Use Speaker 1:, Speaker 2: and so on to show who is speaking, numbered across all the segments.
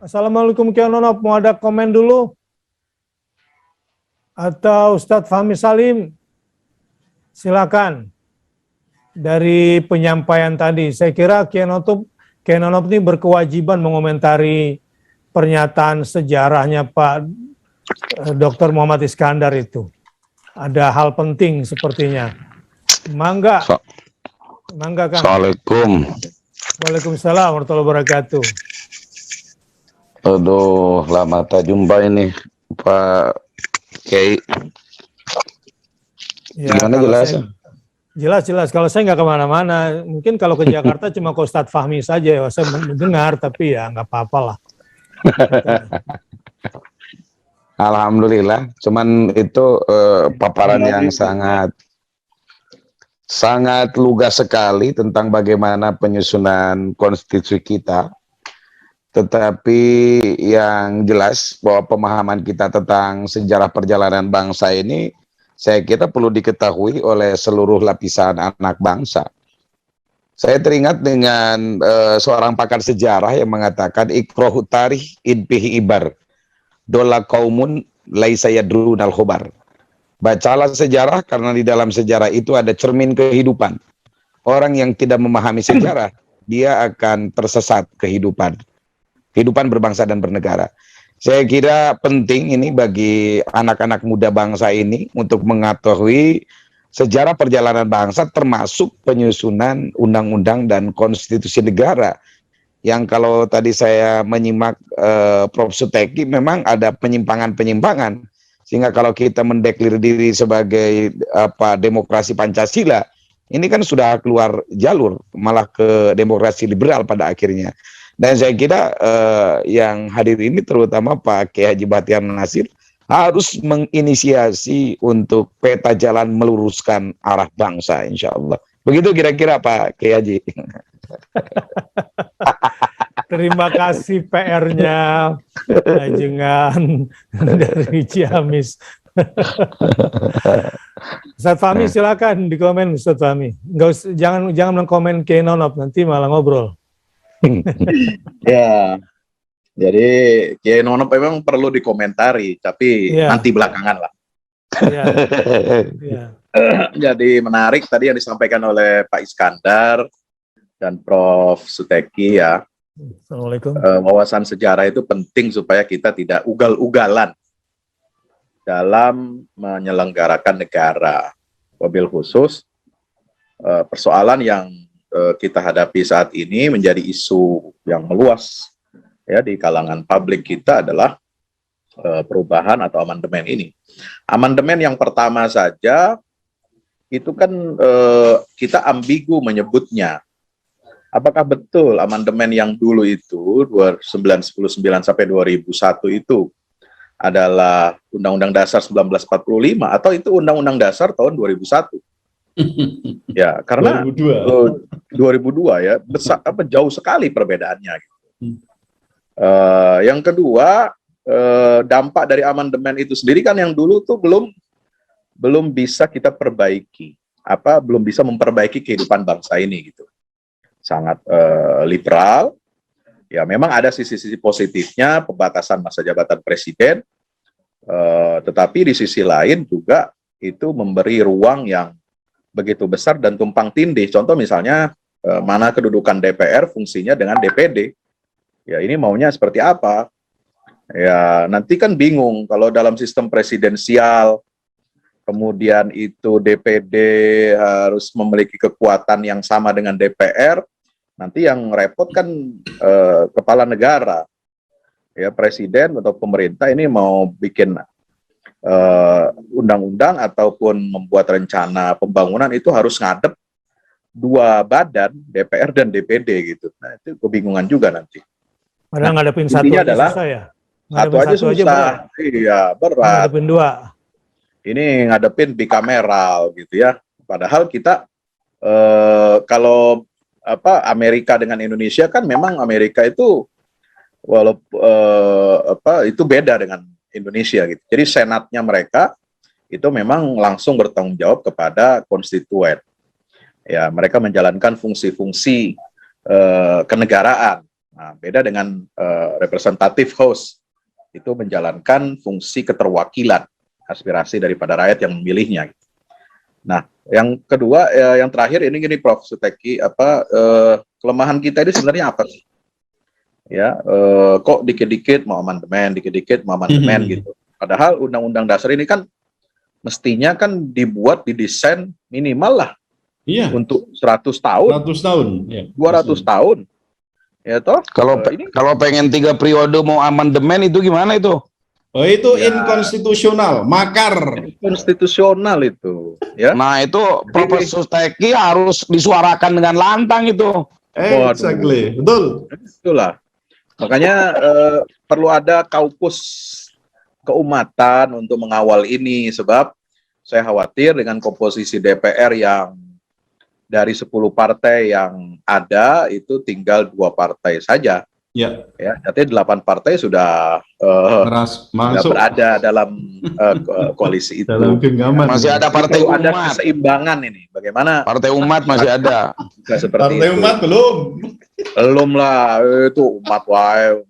Speaker 1: Assalamualaikum Kiai Nonop, mau ada komen dulu? Atau Ustadz Fahmi Salim? Silakan. Dari penyampaian tadi, saya kira Kiai Nonop ini berkewajiban mengomentari pernyataan sejarahnya Pak Dr. Muhammad Iskandar itu. Ada hal penting sepertinya. Mangga. Mangga Kang.
Speaker 2: Assalamualaikum.
Speaker 1: Waalaikumsalam warahmatullahi wabarakatuh.
Speaker 2: Aduh, lama tak jumpa ini Pak Kiai.
Speaker 1: Ya,
Speaker 2: gimana jelas?
Speaker 1: Jelas. Kalau saya nggak kemana-mana. Mungkin kalau ke Jakarta cuma ke Ustadz Fahmi saja. Ya, saya mendengar, tapi ya nggak apa-apa lah.
Speaker 2: Alhamdulillah. Cuman itu paparan yang sangat lugas sekali tentang bagaimana penyusunan konstitusi kita. Tetapi yang jelas bahwa pemahaman kita tentang sejarah perjalanan bangsa ini, saya kira perlu diketahui oleh seluruh lapisan anak bangsa. Saya teringat dengan seorang pakar sejarah yang mengatakan iqra'u tarikh in fihi ibar dola qaumun laisa yadrunal khobar. Bacalah sejarah karena di dalam sejarah itu ada cermin kehidupan. Orang yang tidak memahami sejarah, dia akan tersesat kehidupan berbangsa dan bernegara. Saya kira penting ini bagi anak-anak muda bangsa ini untuk mengetahui sejarah perjalanan bangsa termasuk penyusunan undang-undang dan konstitusi negara. Yang kalau tadi saya menyimak Prof. Suteki memang ada penyimpangan-penyimpangan. Sehingga kalau kita mendeklir diri sebagai demokrasi Pancasila, ini kan sudah keluar jalur malah ke demokrasi liberal pada akhirnya. Dan saya kira yang hadir ini terutama Pak Kiai Haji Bahtiar Nasir harus menginisiasi untuk peta jalan meluruskan arah bangsa, insya Allah. Begitu kira-kira Pak Kiai Haji.
Speaker 1: Terima kasih PR-nya Ajengan dari Ciamis. Ustadz Fahmi silakan dikomen Ustadz Fahmi. Jangan mengkomen Kiai Nonop, nanti malah ngobrol.
Speaker 3: Ya, jadi Kiai Nonop memang perlu dikomentari, tapi nanti belakangan lah. Jadi menarik tadi yang disampaikan oleh Pak Iskandar dan Prof. Suteki ya.
Speaker 1: Assalamualaikum.
Speaker 3: Wawasan sejarah itu penting supaya kita tidak ugal-ugalan dalam menyelenggarakan negara. Wabil khusus persoalan yang kita hadapi saat ini menjadi isu yang meluas ya di kalangan publik kita adalah perubahan atau amandemen ini. Amandemen yang pertama saja itu kan kita ambigu menyebutnya. Apakah betul amandemen yang dulu itu 1999 sampai 2001 itu adalah Undang-Undang Dasar 1945 atau itu Undang-Undang Dasar tahun 2001? Ya, karena 2002 ya, jauh sekali perbedaannya. Gitu. Yang kedua, dampak dari amandemen itu sendiri kan yang dulu tuh belum bisa kita perbaiki, belum bisa memperbaiki kehidupan bangsa ini gitu. Sangat liberal. Ya, memang ada sisi-sisi positifnya, pembatasan masa jabatan presiden, tetapi di sisi lain juga itu memberi ruang yang begitu besar dan tumpang tindih. Contoh misalnya mana kedudukan DPR fungsinya dengan DPD. Ya ini maunya seperti apa? Ya nanti kan bingung kalau dalam sistem presidensial kemudian itu DPD harus memiliki kekuatan yang sama dengan DPR. Nanti yang repot kan kepala negara. Ya presiden atau pemerintah ini mau bikin undang-undang ataupun membuat rencana pembangunan itu harus ngadep dua badan, DPR dan DPD gitu. Nah itu kebingungan juga nanti.
Speaker 1: Padahal ngadepin satu aja susah ya?
Speaker 3: Satu aja susah, iya berat.
Speaker 1: Ngadepin dua.
Speaker 3: Ini ngadepin bikameral gitu ya. Padahal kita kalau Amerika dengan Indonesia kan memang Amerika itu itu beda dengan Indonesia gitu. Jadi senatnya mereka itu memang langsung bertanggung jawab kepada konstituen. Ya, mereka menjalankan fungsi-fungsi kenegaraan Nah, beda dengan representative house, itu menjalankan fungsi keterwakilan aspirasi daripada rakyat yang memilihnya. Nah, yang kedua, yang terakhir ini gini, Prof. Suteki, kelemahan kita ini sebenarnya apa sih? Ya, kok dikit-dikit mau amandemen, dikit-dikit mau amandemen gitu. Padahal Undang-Undang Dasar ini kan mestinya kan dibuat, didesain minimal lah untuk 100 tahun,
Speaker 4: 100 tahun, ya.
Speaker 3: 200 tahun. Ya toh?
Speaker 2: Kalau pengen 3 periode mau amandemen itu gimana itu?
Speaker 4: Oh, itu
Speaker 3: Ya.
Speaker 4: inkonstitusional, makar.
Speaker 3: Konstitusional itu, ya.
Speaker 2: Nah itu Profesor Teki harus disuarakan dengan lantang itu.
Speaker 4: Exactly, betul.
Speaker 3: Itulah. Makanya perlu ada kaukus keumatan untuk mengawal ini, sebab saya khawatir dengan komposisi DPR yang dari 10 partai yang ada itu tinggal 2 partai saja.
Speaker 4: Ya,
Speaker 3: Jadi 8 partai sudah
Speaker 4: masuk
Speaker 3: berada dalam koalisi itu.
Speaker 4: dalam genggaman.
Speaker 2: Masih ada Partai
Speaker 3: Perlu ada
Speaker 2: Umat.
Speaker 3: keseimbangan ini. Bagaimana
Speaker 2: Partai Umat masih ada.
Speaker 3: bisa seperti
Speaker 4: Partai
Speaker 3: itu?
Speaker 4: Umat belum.
Speaker 3: Belum lah, itu umat wae.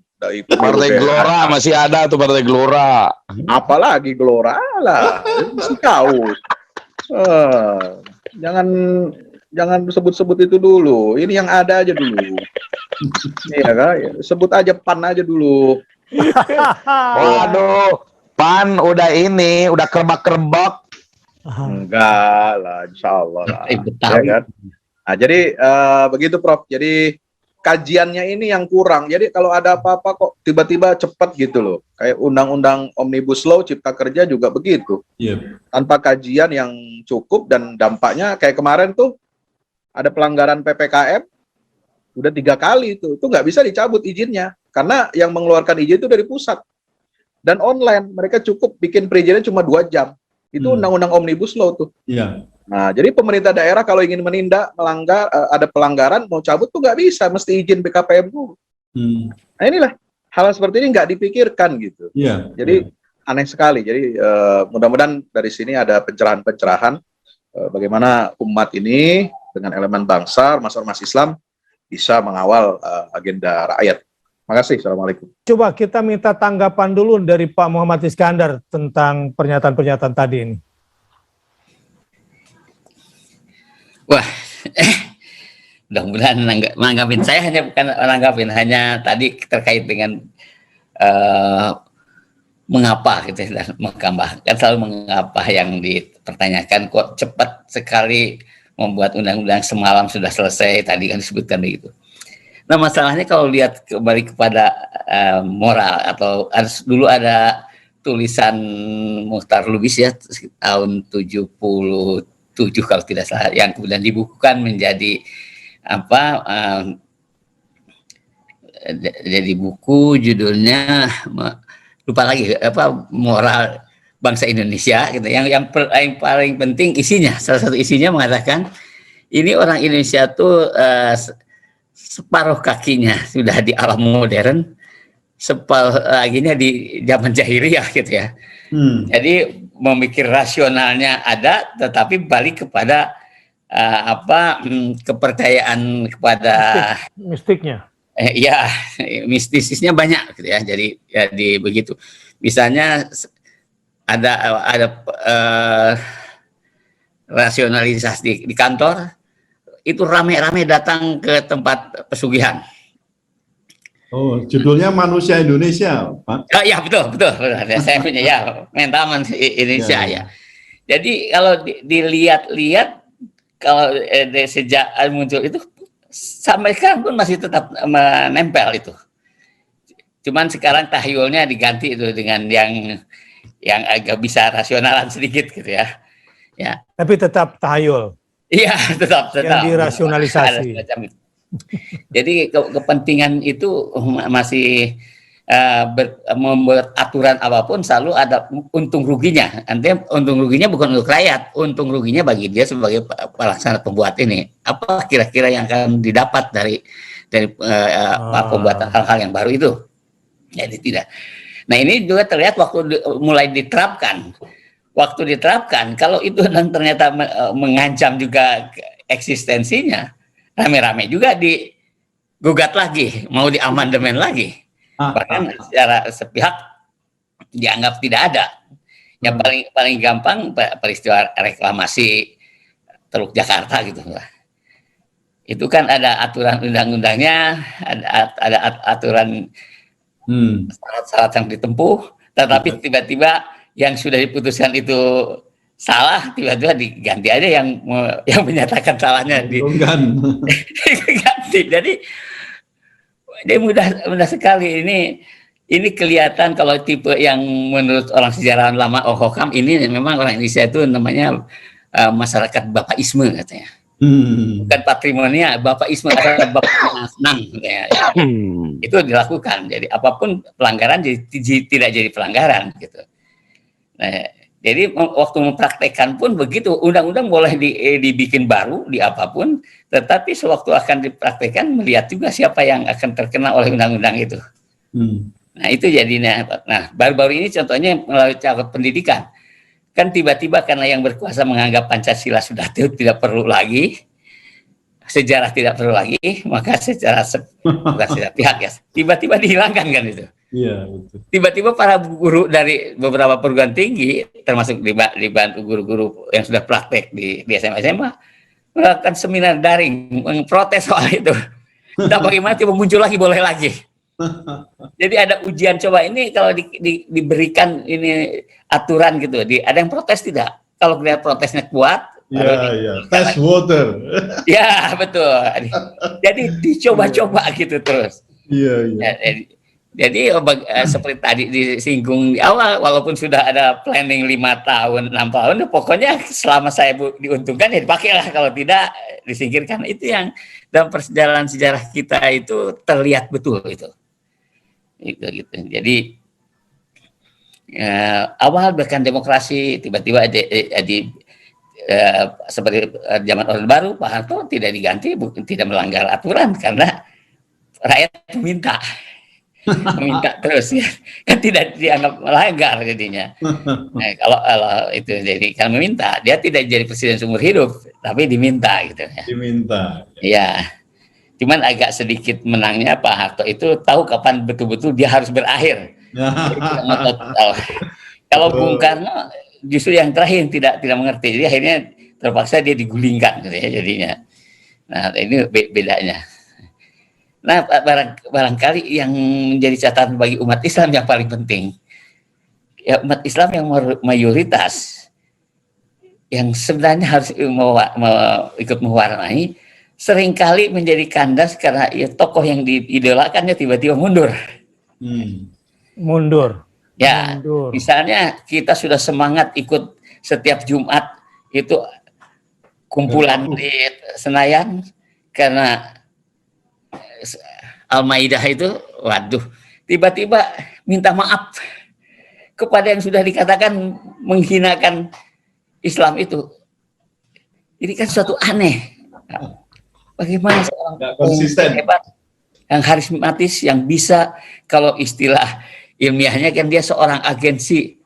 Speaker 2: Partai Gelora masih ada tuh Partai Gelora.
Speaker 3: Apalagi Gelora lah, mesti tahu. Jangan sebut-sebut itu dulu. Ini yang ada aja dulu. Iya kan? Sebut aja PAN aja dulu.
Speaker 2: Waduh, PAN udah kerbak-kerbak.
Speaker 3: Enggak lah, insya Allah lah.
Speaker 5: Betawi.
Speaker 3: Ya kan? Nah, jadi begitu Prof. Jadi kajiannya ini yang kurang. Jadi kalau ada apa-apa kok tiba-tiba cepat gitu loh. Kayak undang-undang Omnibus Law Cipta Kerja juga begitu.
Speaker 4: Iya.
Speaker 3: Tanpa kajian yang cukup dan dampaknya kayak kemarin tuh ada pelanggaran PPKM udah 3 kali itu nggak bisa dicabut izinnya karena yang mengeluarkan izin itu dari pusat dan online. Mereka cukup bikin perizinannya cuma 2 jam. Itu undang-undang Omnibus Law tuh.
Speaker 4: Iya.
Speaker 3: Nah, jadi pemerintah daerah kalau ingin menindak, melanggar, ada pelanggaran, mau cabut tuh nggak bisa, mesti izin BKPM dulu. Nah, inilah hal seperti ini nggak dipikirkan gitu.
Speaker 4: Iya.
Speaker 3: Jadi aneh sekali. Jadi mudah-mudahan dari sini ada pencerahan-pencerahan bagaimana umat ini dengan elemen bangsa, ormas Islam bisa mengawal agenda rakyat. Terima kasih. Assalamualaikum.
Speaker 1: Coba kita minta tanggapan dulu dari Pak Muhammad Iskandar tentang pernyataan-pernyataan tadi ini.
Speaker 5: Wah, mudah-mudahan menanggapin. Saya hanya bukan menanggapin, hanya tadi terkait dengan mengapa gitu dan mengapa. Kan selalu mengapa yang dipertanyakan, kok cepat sekali membuat undang-undang semalam sudah selesai, tadi kan disebutkan begitu. Nah, masalahnya kalau lihat kembali kepada moral, atau dulu ada tulisan Muchtar Lubis ya tahun 77 kalau tidak salah, yang kemudian dibukukan menjadi jadi buku, judulnya lupa lagi moral bangsa Indonesia gitu. Yang paling penting isinya, salah satu isinya mengatakan ini orang Indonesia tuh separuh kakinya sudah di alam modern, separuh laginya di zaman jahiliyah gitu ya. Jadi memikir rasionalnya ada, tetapi balik kepada kepercayaan kepada
Speaker 1: mistiknya.
Speaker 5: Ya, mistisisnya banyak gitu ya. Jadi begitu. Misalnya ada rasionalisasi di kantor, itu rame-rame datang ke tempat pesugihan.
Speaker 4: Oh, judulnya Manusia Indonesia, Pak.
Speaker 5: Ya betul. Saya punya ya mental Indonesia ya. Jadi kalau dilihat-lihat, kalau sejak muncul itu sampai sekarang pun masih tetap menempel itu. Cuman sekarang tahyulnya diganti itu dengan yang agak bisa rasionalan sedikit gitu ya. Ya.
Speaker 1: Tapi tetap tahayul.
Speaker 5: Iya, tetap.
Speaker 1: Yang dirasionalisasi.
Speaker 5: Jadi kepentingan itu masih membuat aturan apapun selalu ada untung ruginya. Nanti untung ruginya bukan untuk rakyat, untung ruginya bagi dia sebagai pelaksana pembuat ini. Apa kira-kira yang akan didapat dari pembuatan hal-hal yang baru itu? Jadi tidak. Nah, ini juga terlihat waktu mulai diterapkan. Waktu diterapkan, kalau itu dan ternyata mengancam juga eksistensinya, rame-rame juga gugat lagi, mau diamandemen lagi. Bahkan secara sepihak dianggap tidak ada. Yang paling gampang peristiwa reklamasi Teluk Jakarta gitu lah. Itu kan ada aturan undang-undangnya, ada aturan syarat-syarat yang ditempuh, tetapi tiba-tiba yang sudah diputuskan itu salah, tiba-tiba diganti aja yang menyatakan salahnya diganti. Jadi mudah sekali ini kelihatan kalau tipe yang menurut orang sejarawan lama Hohokam ini memang orang Indonesia itu namanya masyarakat bapaisme katanya. Bukan patrimonia, bapaisme adalah bapak senang katanya. Itu dilakukan. Jadi apapun pelanggaran tidak jadi pelanggaran gitu. Nah, jadi waktu mempraktekkan pun begitu, undang-undang boleh dibikin baru di apapun, tetapi sewaktu akan dipraktekkan melihat juga siapa yang akan terkena oleh undang-undang itu. Nah itu jadinya. Nah baru-baru ini contohnya melalui cara pendidikan, kan tiba-tiba karena yang berkuasa menganggap Pancasila sudah tidak perlu lagi, sejarah tidak perlu lagi, maka secara pihak ya tiba-tiba dihilangkan kan itu.
Speaker 4: Iya, betul.
Speaker 5: Tiba-tiba para guru dari beberapa perguruan tinggi, termasuk dibantu guru-guru yang sudah praktek di SMA melakukan seminar daring, memprotes soal itu. Tidak bagaimana tiba muncul lagi, boleh lagi. Jadi ada ujian coba ini kalau diberikan ini aturan gitu, ada yang protes tidak? Kalau lihat protesnya kuat,
Speaker 4: test water.
Speaker 5: Ya betul. Jadi dicoba-coba gitu terus.
Speaker 4: Iya.
Speaker 5: Jadi seperti tadi disinggung di awal, walaupun sudah ada planning 5 tahun, 6 tahun, pokoknya selama saya diuntungkan ya dipakailah, kalau tidak disingkirkan. Itu yang dalam perjalanan sejarah kita itu terlihat betul itu. Gitu. Jadi awal bahkan demokrasi tiba-tiba seperti zaman Orde Baru, Pak Harto tidak diganti, tidak melanggar aturan karena rakyat meminta terus ya, kan tidak dianggap melanggar jadinya. Nah, kalau itu jadi kan meminta, dia tidak jadi presiden seumur hidup, tapi diminta gitu ya.
Speaker 4: Diminta.
Speaker 5: Ya, cuman agak sedikit menangnya Pak Harto itu tahu kapan betul-betul dia harus berakhir. Kalau Bung Karno justru yang terakhir tidak mengerti, jadi akhirnya terpaksa dia digulingkan gitu ya jadinya. Nah ini bedanya. Nah, barangkali yang menjadi catatan bagi umat Islam yang paling penting, ya umat Islam yang mayoritas, yang sebenarnya harus ikut mewarnai, seringkali menjadi kandas karena ya, tokoh yang diidolakannya tiba-tiba mundur.
Speaker 1: Mundur.
Speaker 5: Ya, misalnya kita sudah semangat ikut setiap Jumat itu kumpulan di Senayan karena Al-Maidah itu, waduh, tiba-tiba minta maaf kepada yang sudah dikatakan menghinakan Islam itu. Jadi kan suatu aneh. Bagaimana seorang hebat, yang karismatis, yang bisa, kalau istilah ilmiahnya kan dia seorang agensi,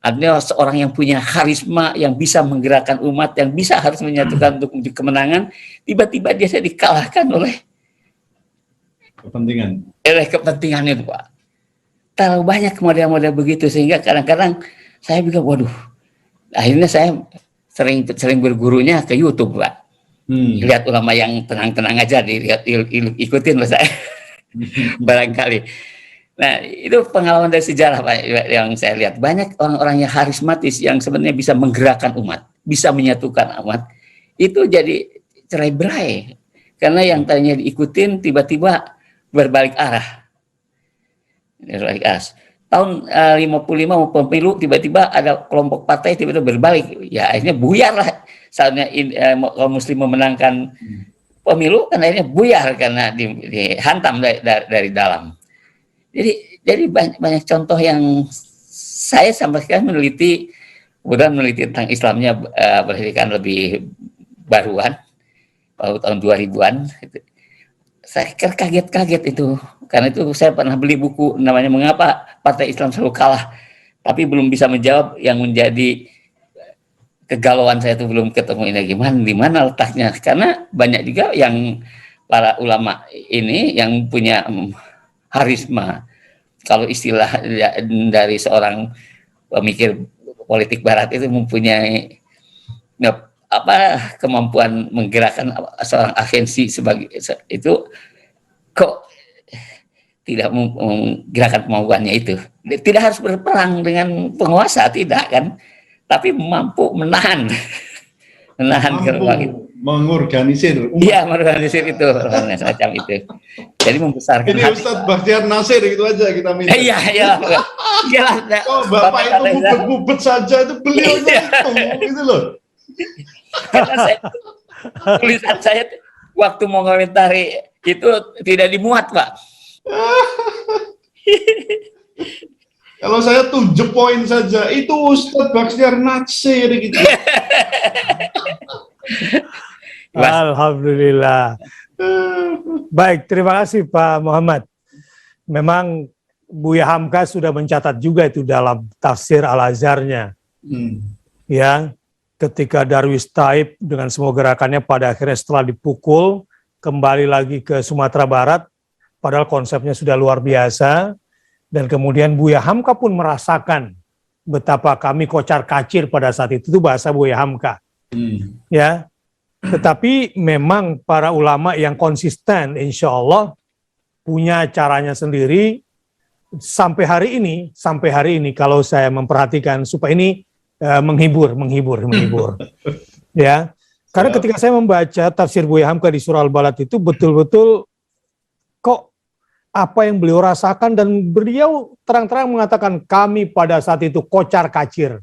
Speaker 5: artinya seorang yang punya karisma, yang bisa menggerakkan umat, yang bisa harus menyatukan untuk kemenangan, tiba-tiba dia dikalahkan oleh kepentingan itu, Pak. Terlalu banyak model-model begitu sehingga kadang-kadang saya bilang, waduh, akhirnya saya sering bergurunya ke YouTube, Pak. Lihat ulama yang tenang-tenang aja, ikutin loh saya. Barangkali. Nah, itu pengalaman dari sejarah, Pak, yang saya lihat. Banyak orang-orang yang karismatis yang sebenarnya bisa menggerakkan umat, bisa menyatukan umat. Itu jadi cerai-berai. Karena yang tadinya diikutin tiba-tiba berbalik arah. Tahun 55 pemilu tiba-tiba ada kelompok partai tiba-tiba berbalik. Ya akhirnya buyar lah. Saatnya kaum muslim memenangkan pemilu kan akhirnya buyar karena dihantam dari dalam. Jadi banyak contoh yang saya sampai sekarang meneliti tentang Islamnya berdasarkan lebih baruan tahun 2000-an. Saya kaget itu, karena itu saya pernah beli buku namanya Mengapa Partai Islam Selalu Kalah, tapi belum bisa menjawab yang menjadi kegalauan saya itu, belum ketemu ini di mana letaknya, karena banyak juga yang para ulama ini yang punya harisma, kalau istilah dari seorang pemikir politik barat itu mempunyai kemampuan menggerakkan seorang agensi sebagai itu, kok tidak menggerakkan kemampuannya itu. Tidak harus berperang dengan penguasa, tidak kan, tapi mampu menahan
Speaker 4: mampu mengorganisir umat.
Speaker 5: Iya, mengorganisir itu semacam itu. Jadi membesarkan
Speaker 4: Ini Ustadz Bakhtiar Nasir itu aja kita minta.
Speaker 5: Iya.
Speaker 4: Oh, Bapak itu bubet-bubet saja, itu beliau itu loh.
Speaker 5: Karena tulisan saya waktu mengomentari itu tidak dimuat, Pak.
Speaker 4: Kalau saya 7 poin saja, itu Ustadz Bakhtiar Nasir gitu.
Speaker 1: Alhamdulillah. Baik, terima kasih Pak Muhammad. Memang Buya Hamka sudah mencatat juga itu dalam tafsir Al-Azharnya. Ya, ketika Darwis Taib dengan semua gerakannya pada akhirnya setelah dipukul, kembali lagi ke Sumatera Barat, padahal konsepnya sudah luar biasa, dan kemudian Buya Hamka pun merasakan betapa kami kocar-kacir pada saat itu bahasa Buya Hamka. Ya, tetapi memang para ulama yang konsisten, insya Allah punya caranya sendiri. Sampai hari ini kalau saya memperhatikan supaya ini menghibur. Ya, karena ketika saya membaca tafsir Buya Hamka di surah Al-Balad itu betul-betul kok apa yang beliau rasakan, dan beliau terang-terang mengatakan kami pada saat itu kocar-kacir,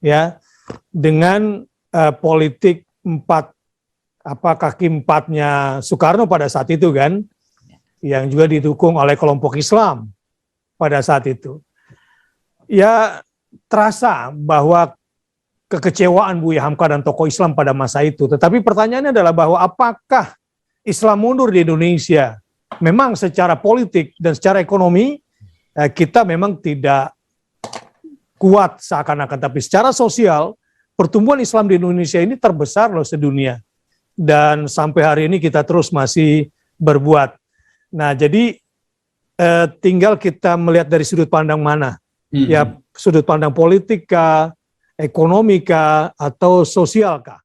Speaker 1: ya, dengan politik kaki empatnya Soekarno pada saat itu kan, yang juga didukung oleh kelompok Islam pada saat itu. Ya, terasa bahwa kekecewaan Buya Hamka dan tokoh Islam pada masa itu. Tetapi pertanyaannya adalah bahwa apakah Islam mundur di Indonesia? Memang secara politik dan secara ekonomi kita memang tidak kuat seakan-akan, tapi secara sosial pertumbuhan Islam di Indonesia ini terbesar loh sedunia, dan sampai hari ini kita terus masih berbuat. Nah, jadi tinggal kita melihat dari sudut pandang mana, ya, sudut pandang politik kah, ekonomi kah, atau sosial kah.